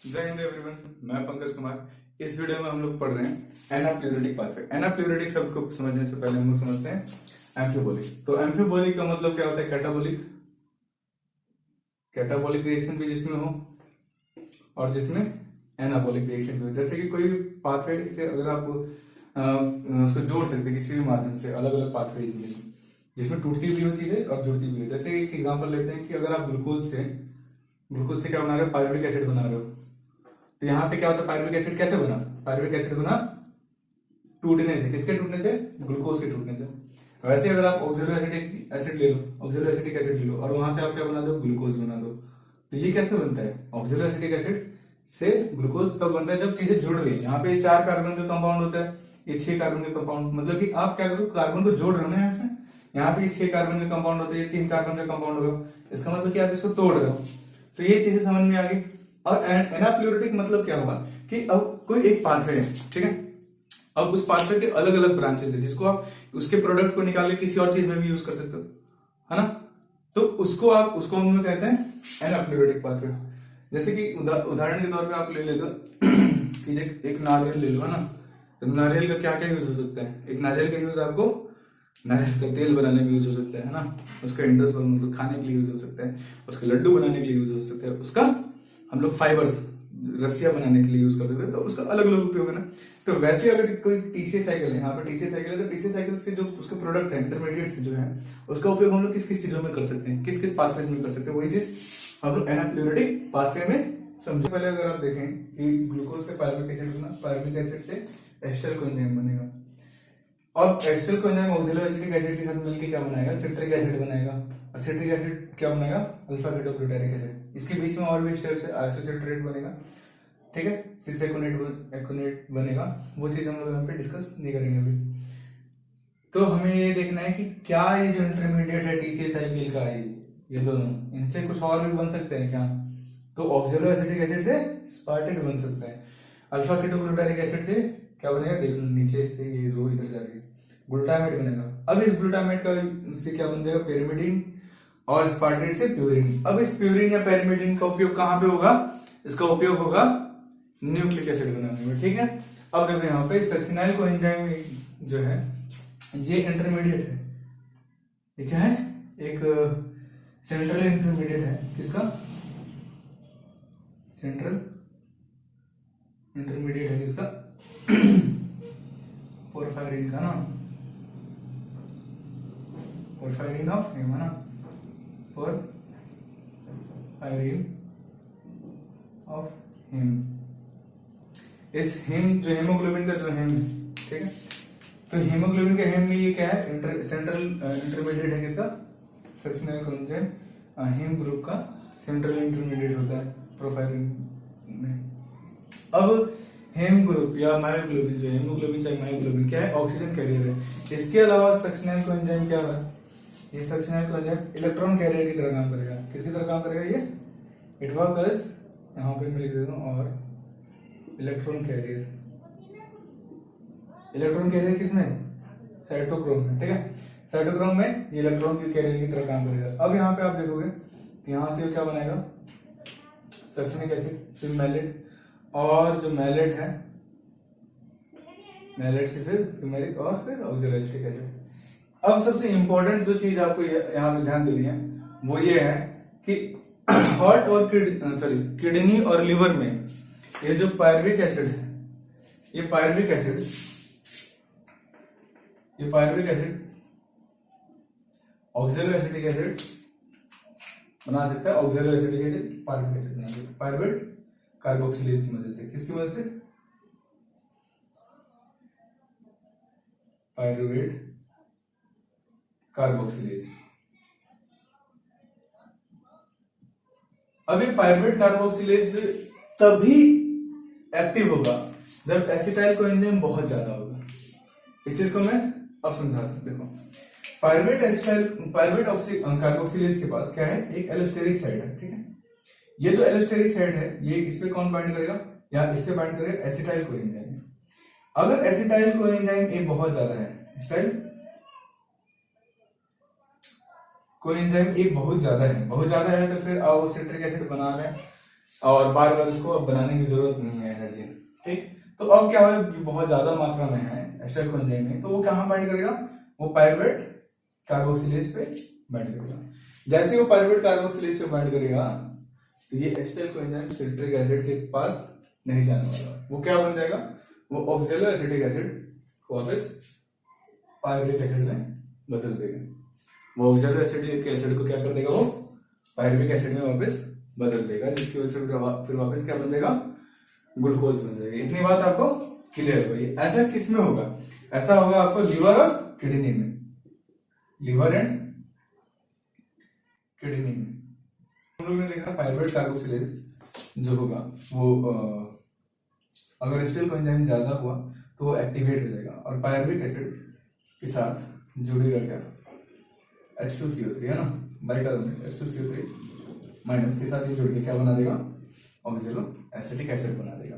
जय हिंद एवरीवन, मैं पंकज कुमार। इस वीडियो में हम लोग पढ़ रहे हैं एनाप्ल्यूरिटिक पाथवे। एनाप्ल्यूरिटिक शब्द को समझने से पहले हम लोग समझते हैं एम्फिबोलिक। तो एम्फिबोलिक का मतलब क्या होता है? कैटाबोलिक। कैटाबोलिक रिएक्शन भी जिसमें हो और जिसमें एनाबोलिक रिएक्शन भी हो। जैसे कि कोई पाथवे से अगर आप उसको जोड़ सकते किसी भी माध्यम से, अलग अलग पाथवे जिसमें टूटती भी हो चीजें और जुड़ती भी हो। जैसे एक एग्जांपल लेते हैं कि अगर आप ग्लूकोज से क्या बना रहे हो? पायरुविक एसिड बना रहे हो। तो यहाँ पे क्या होता है? पायरुविक एसिड कैसे बना? पायरुविक एसिड बना टूटने से। किसके टूटने से? ग्लूकोज के टूटने से। वैसे अगर आप ऑक्सैलिक एसिड ले लो, ऑक्सैलिक एसिटिक एसिड ले लो और वहां से आप क्या बना दो? ग्लूकोज बना दो। तो ये कैसे बनता है? ऑक्सैलिक एसिटिक एसिड से ग्लूकोज तब बनता है जब चीजें जुड़ गई। यहाँ पे 4 कार्बन का कंपाउंड होता है, ये 6 कार्बन का कंपाउंड। मतलब कि आप क्या करो, कार्बन को जोड़ रहे हो ना इसमें। यहाँ पे 6 कार्बन का कंपाउंड होता है, ये 3 कार्बन का कंपाउंड होगा। इसका मतलब कि आप इसको तोड़ रहे हो। तो ये चीजें समझ में आ गई। और एनाप्ल्यूरिटिक मतलब क्या हुआ कि अब कोई एक पाथवे है, ठीक है। अब उस पाथवे के अलग अलग ब्रांचेस है जिसको आप उसके प्रोडक्ट को निकाल के किसी और चीज में भी यूज कर सकते हो, है ना। तो उसको हम लोग कहते हैं एनाप्ल्यूरिटिक पाथवे। जैसे कि उदाहरण के तौर पे आप ले लेते हो कि एक नारियल ले लो, है ना। तो नारियल का क्या क्या यूज हो सकता है? एक नारियल का यूज आपको नारियल का तेल बनाने में यूज हो सकता है ना। उसका इंडस्ट्रियल मतलब खाने के लिए यूज हो सकता है। उसके लड्डू बनाने के लिए यूज हो सकता है। उसका हम लोग फाइबर्स रस्सियां बनाने के लिए यूज कर सकते हैं। तो उसका अलग अलग उपयोग है ना। तो वैसे अगर कोई टीसीए साइकिल है, यहाँ पे टीसीए साइकिल है, तो टीसीए साइकिल से जो उसके प्रोडक्ट है, इंटरमीडिएट जो है, उसका उपयोग हम लोग किस किस चीजों में कर सकते हैं, किस किस पाथवेज में कर सकते हैं, वही चीज हम लोग एनाप्ल्यूरिटिक पाथवे में समझे। पहले अगर आप देखें कि ग्लूकोज से पायरुविक एसिड बना, पायरुविक एसिड से एस्टर कोएंजाइम बनेगा और acetyl coenzyme oxaloacetic acid के साथ मिलकर क्या बनाएगा? सिट्रिक एसिड बनाएगा। और सिट्रिक एसिड क्या बनाएगा? Alpha ketoglutaric acid. इसके बीच में और भी स्टेप्स है, आइसोसिट्रेट बनेगा, ठीक है, सिसेकोनेट बनेगा। वो चीज हम लोग यहाँ पे डिस्कस नहीं करेंगे अभी। तो हमें ये देखना है कि क्या ये जो इंटरमीडिएट है टीसीए साइकिल का है, ये दोनों, इनसे कुछ और भी बन सकते हैं क्या? तो ऑक्सैलिक एसिटिक एसिड से स्पार्टेट बन सकता है। अल्फा केटोग्लूटारिक एसिड से क्या बनेगा? देख लो नीचे से ये रो इधर जा रही है, ग्लूटामेट बनेगा। अब इस ग्लूटामेट का से क्या बन जाएगा? पेरिमिडीन। और स्पार्टेट से प्यूरिन। अब इस प्यूरिन या पेरिमिडीन का उपयोग कहां पे होगा? इसका उपयोग होगा न्यूक्लिक एसिड बनाने में, ठीक है। अब देखो यहाँ पे सक्सिनाइल कोएंजाइम जो है ये इंटरमीडिएट है। ये क्या है? एक सेंट्रल इंटरमीडिएट है। किसका? सेंट्रल इंटरमीडिएट है किसका? पोरफायरिन का ना, पोरफायरिन ऑफ हेम, है ना, पोरफायरिन ऑफ हेम। इस हेम जो हेमोग्लोबिन का जो हेम है, ठीक है। तो हेमोग्लोबिन का हेम में ये क्या है? सेंट्रल इंटरमीडिएट है किसका? सक्सिनाइल कोएंजाइम हेम ग्रुप का सेंट्रल इंटरमीडिएट होता है प्रोफायरिन में। अब हेम ग्रुप या मायोग्लोबिन जो हेमोग्लोबिन चाहे मायोग्लोबिन क्या है? ऑक्सीजन कैरियर है। इसके अलावा सक्सिनाइल कोएंजाइम क्या है? ये सक्सिनाइल कोएंजाइम इलेक्ट्रॉन कैरियर की तरह काम करेगा। किसकी तरह काम करेगा ये? इट वर्क एज, यहाँ पे मैं लिख देता हूँ, और इलेक्ट्रॉन कैरियर। इलेक्ट्रॉन कैरियर किसमें? साइटोक्रोम में, ठीक है। साइटोक्रोम में ये इलेक्ट्रॉन की कैरियर की तरह काम करेगा। अब यहाँ पे आप देखोगे तो यहाँ से क्या बनेगा? सक्सिनिक एसिड, फिर मैलेट, और जो मैलेट है, मैलेट से फिर फ्यूमेरिक और फिर ऑक्सैलिक एसिटिक एसिड। अब सबसे इंपॉर्टेंट जो चीज आपको यहाँ पे ध्यान देनी है वो ये है कि हार्ट और किडनी और लिवर में ये जो पायरुविक एसिड है, ये pyruvic acid oxalic acetic acid बना सकता है। Oxalic acetic acid pyruvic acid बना सकता है पायरुवेट कार्बोक्सिलेज की वजह से। किसकी वजह से? Pyruvate carboxylase. अब ये पायरुवेट कार्बोक्सिलेज तभी एक्टिव होगा जब एसिटाइल कोएंजाइम बहुत ज्यादा होगा। इस चीज को मैं अब समझाता हूं। देखो, पायरुवेट कार्बोक्सिलेज के पास क्या है? एक एलोस्टेरिक साइड है, ठीक है। ये जो एलोस्टेरिक साइड है ये इस पे कौन बाइंड करेगा? या इस पे बाइंड करेगा एसिटाइल कोएंजाइम। अगर एसिटाइल कोएंजाइम ए बहुत ज्यादा है, एसिटाइल कोएंजाइम ए बहुत ज्यादा है तो फिर आओ सिट्रिक एसिड बना रहे हैं। और बार बार उसको अब बनाने की जरूरत नहीं है एनर्जी। ठीक, तो अब क्या है, बहुत ज्यादा मात्रा में है एस्टाइल कोएंजाइम में, तो वो कहाँ बाइंड करेगा, वो पायरुवेट कार्बोक्सिलेज पे बाइंड करेगा। जैसे वो पायरुवेट कार्बोक्सिलेज पे बाइंड करेगा तो ये एस्टाइल कोएंजाइम सिट्रिक एसिड के पास नहीं जाने वाला, वो क्या बन जाएगा, वो ऑक्सैलो एसिटिक एसिड को वापस पायरुविक एसिड में बदल देगा। वो ऑक्सैलो एसिटिक एसिड को क्या कर देगा, वो पायरुविक एसिड में वापस बदल देगा, जिसकी वजह से फिर वापस क्या बन जाएगा, ग्लूकोज बन जाएगा। इतनी बात आपको क्लियर होगी। ऐसा किस में होगा, ऐसा होगा आपको लिवर और किडनी में, लिवर एंड किडनी में। हम लोग ने देखा पायरुवेट कार्बोक्सिलेज जो होगा वो अगर एस्टाइल कोएंजाइम ज्यादा हुआ तो वो एक्टिवेट हो जाएगा और पायरुविक एसिड के साथ जुड़ेगा क्या, H2CO3 है ना, बाइकार्बोनेट H2CO3 माइनस के साथ ये जुड़ के क्या बना देगा, ऑक्सैलो एसिटिक एसिड बना देगा।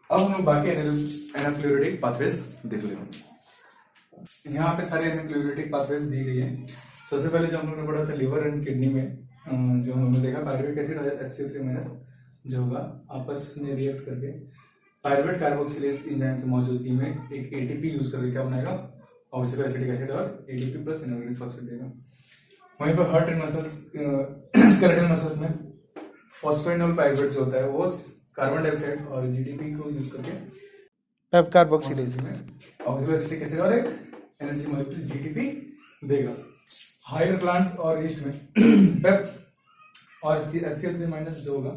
अब हम लोग बाकी एनाक्लोरिटिक पाथवेज देख लेते हैं। यहाँ पे सारे एनाक्लोरिटिक पाथवेज दी गई है। सबसे पहले जो हम लोग ने पढ़ा था लिवर एंड किडनी में, जो हम लोग ने देखा पायरुविक एसिड और HCO3 माइनस जो होगा आपस में रिएक्ट करके पायरुवेट कार्बोक्सिलेज एंजाइम की मौजूदगी में एक एटीपी यूज करके क्या बनाएगा, ऑक्सैलो एसिटिक एसिड और एटीपी प्लस इनऑर्गेनिक फॉस्फेट देगा। वहीं पर heart and muscles, skeletal muscles में फॉस्फेनोल पायरुवेट जो होता है वो कार्बन डाइऑक्साइड और जीडीपी को यूज करके पेप कार्बोक्सिलेज में ऑक्सैलो एसिटिक एसिड और एक एनर्जी मॉलिक्यूल जीटीपी देगा। हायर प्लांट्स और ईस्ट में पेप और HCO3 माइनस जो होगा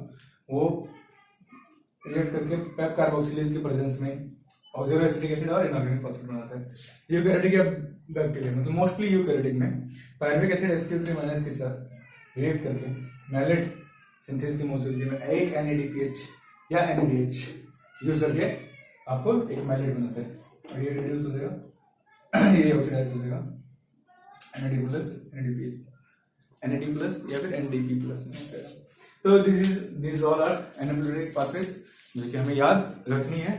वो रिएक्ट करके पेप कार्बोक्सिलेज के प्रेजेंस में ऑक्सैलो एसिटिक एसिड और इनऑर्गेनिक फॉस्फेट बनाता है। यूकैरियोटिक या बैक्टीरिया मतलब मोस्टली यूकैरियोटिक में पायरुविक एसिड HCO3 माइनस के साथ रिएक्ट करके मैलेट सिंथेस की मौजूदगी में एक NADPH या NADH यूज करके आपको एक मैलेट बनाते हैं और ये रिड्यूस हो जाएगा, ये ऑक्सीडाइज हो जाएगा NAD प्लस NAD प्लस या फिर NDP प्लस। तो दिस ऑल आर एनाप्लोरिक पाथवेज जो कि हमें याद रखनी है।